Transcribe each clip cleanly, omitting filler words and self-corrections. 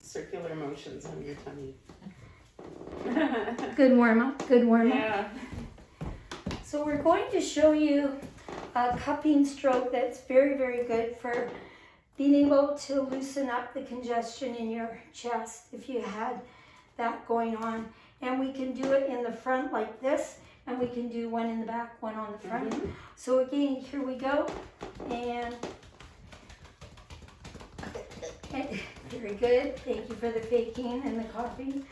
circular motions on your tummy. Good warm up, good warm up. Yeah. So we're going to show you a cupping stroke that's very, very good for being able to loosen up the congestion in your chest if you had that going on. And we can do it in the front like this, and we can do one in the back, one on the front. Mm-hmm. So again, here we go. And very good. Thank you for the faking and the coughing.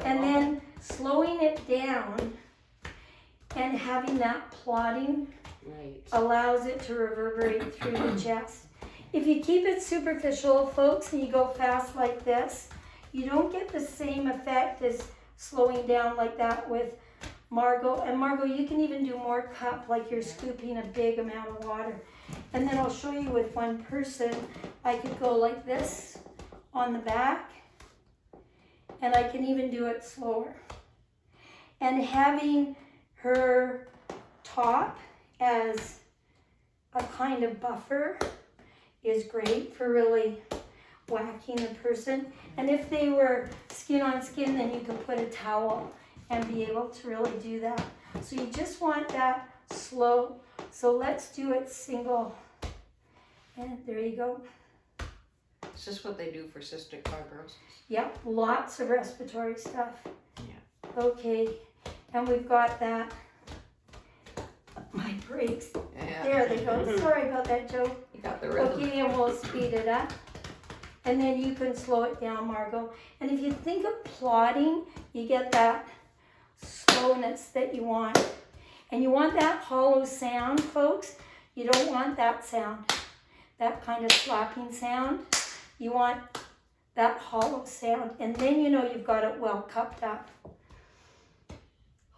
And then slowing it down and having that plotting allows it to reverberate through the chest. If you keep it superficial, folks, and you go fast like this, you don't get the same effect as slowing down like that with Margot. And Margot, you can even do more cup, like you're scooping a big amount of water. And then I'll show you with one person, I could go like this on the back, and I can even do it slower. And having her top as a kind of buffer is great for really whacking the person. And if they were skin on skin, then you could put a towel and be able to really do that. So you just want that slow. So let's do it single. And there you go. Is this what they do for cystic fibrosis? Yep, lots of respiratory stuff. Yeah. Okay, and we've got that. My brakes. Yeah. There they go. Sorry about that, Joe. You got the rhythm. Okay, and we'll speed it up. And then you can slow it down, Margot. And if you think of plotting, you get that slowness that you want. And you want that hollow sound, folks. You don't want that sound, that kind of slapping sound. You want that hollow sound. And then you know you've got it well cupped up.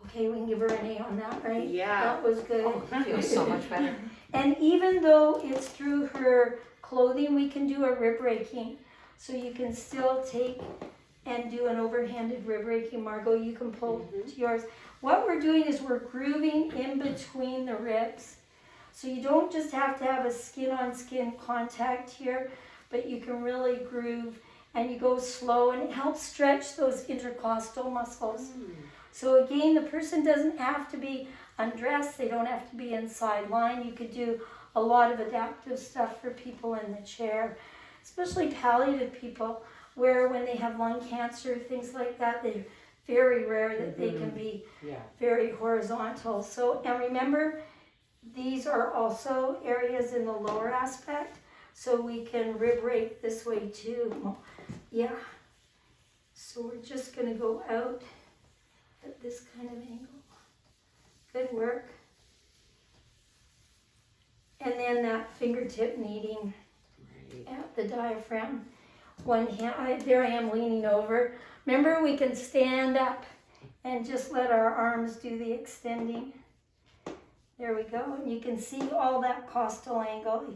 Okay, we can give her an A on that, right? Yeah. That was good. Oh, that feels so much better. And even though it's through her clothing, we can do a rib raking. So you can still take and do an overhanded rib raking. Margot, you can pull to yours. What we're doing is we're grooving in between the ribs. So you don't just have to have a skin-on-skin contact here, but you can really groove, and you go slow, and it helps stretch those intercostal muscles. So again, the person doesn't have to be undressed. They don't have to be inside line. You could do a lot of adaptive stuff for people in the chair, especially palliative people, where when they have lung cancer, things like that, they're very rare that they can be very horizontal. So, and remember, these are also areas in the lower aspect, so we can rib rake this way too. Yeah. So we're just going to go out at this kind of angle. Good work. And then that fingertip kneading at the diaphragm. One hand, there I am leaning over. Remember, we can stand up and just let our arms do the extending. There we go. And you can see all that costal angle.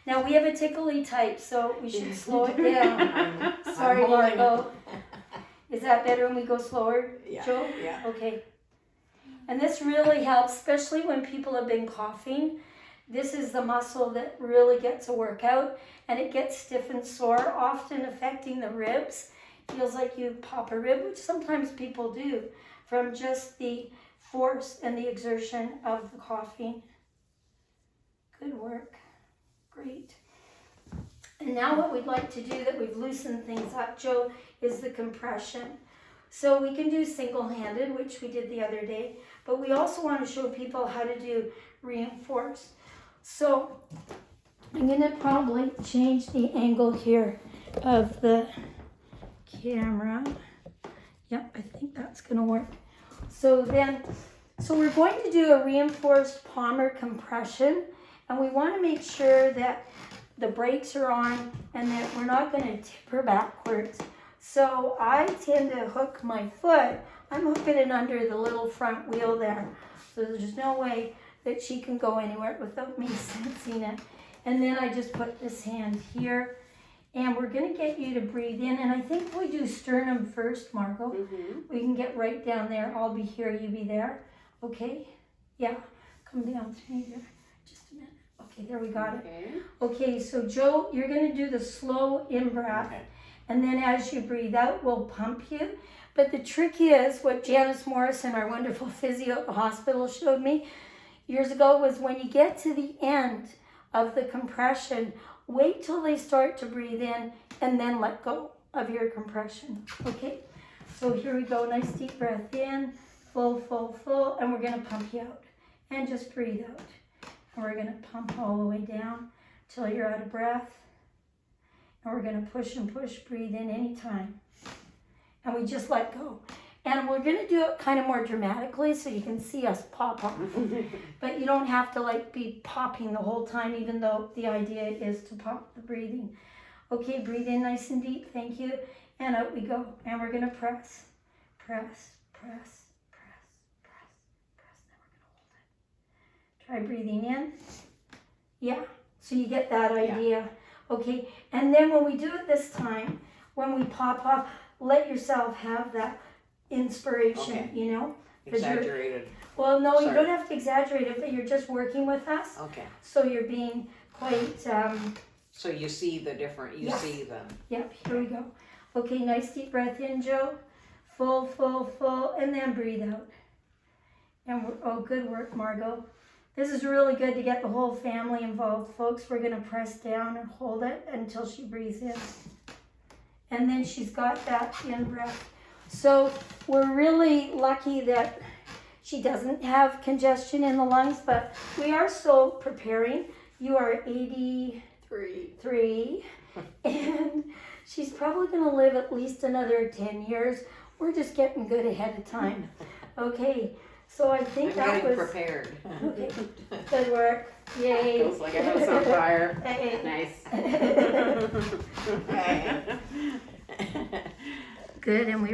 Now we have a tickly type, so we should slow it down. Sorry, Margot. Is that better when we go slower, Joe? Yeah. Okay. And this really helps, especially when people have been coughing. This is the muscle that really gets a workout, and it gets stiff and sore, often affecting the ribs. Feels like you pop a rib, which sometimes people do, from just the force and the exertion of the coughing. Good work. Great. And now what we'd like to do, that we've loosened things up, Joe, is the compression. So we can do single-handed, which we did the other day, but we also want to show people how to do reinforced. So I'm going to probably change the angle here of the camera. Yep, I think that's going to work. So we're going to do a reinforced palmar compression, and we want to make sure that the brakes are on and that we're not going to tip her backwards. So I tend to hook my foot. I'm hooking it under the little front wheel there. So there's no way that she can go anywhere without me sensing it. And then I just put this hand here. And we're going to get you to breathe in. And I think we do sternum first, Margot. We can get right down there. I'll be here, you be there. Okay? Yeah. Come down to me there. Just a minute. Okay, there we got it. Okay, so Joe, you're going to do the slow in-breath. And then as you breathe out, we'll pump you. But the trick is, what Janice Morrison, our wonderful physio at the hospital, showed me years ago was when you get to the end of the compression, wait till they start to breathe in and then let go of your compression. Okay, so here we go. Nice deep breath in, full, full, full, and we're going to pump you out. And just breathe out. And we're going to pump all the way down till you're out of breath. And we're going to push and push, breathe in anytime. And we just let go. And we're going to do it kind of more dramatically so you can see us pop off. But you don't have to like be popping the whole time, even though the idea is to pop the breathing. Okay, breathe in nice and deep. Thank you. And out we go. And we're going to press, press, press, press, press, press. Then we're going to hold it. Try breathing in. Yeah, so you get that idea. Yeah. Okay, and then when we do it this time, when we pop off, let yourself have that inspiration, you know? Exaggerated. Well, no, you don't have to exaggerate it, but you're just working with us. Okay. So you're being quite... so you see the different, you see them. Yep, here we go. Okay, nice deep breath in, Joe. Full, full, full, and then breathe out. And oh, good work, Margot. This is really good to get the whole family involved, folks. We're going to press down and hold it until she breathes in. And then she's got that in-breath. So we're really lucky that she doesn't have congestion in the lungs, but we are still preparing. You are 83, and she's probably going to live at least another 10 years. We're just getting good ahead of time. Okay, so I think I'm that was... prepared. Okay, good work. Yay. Feels like I have some fire. Hey. Nice. Good, and we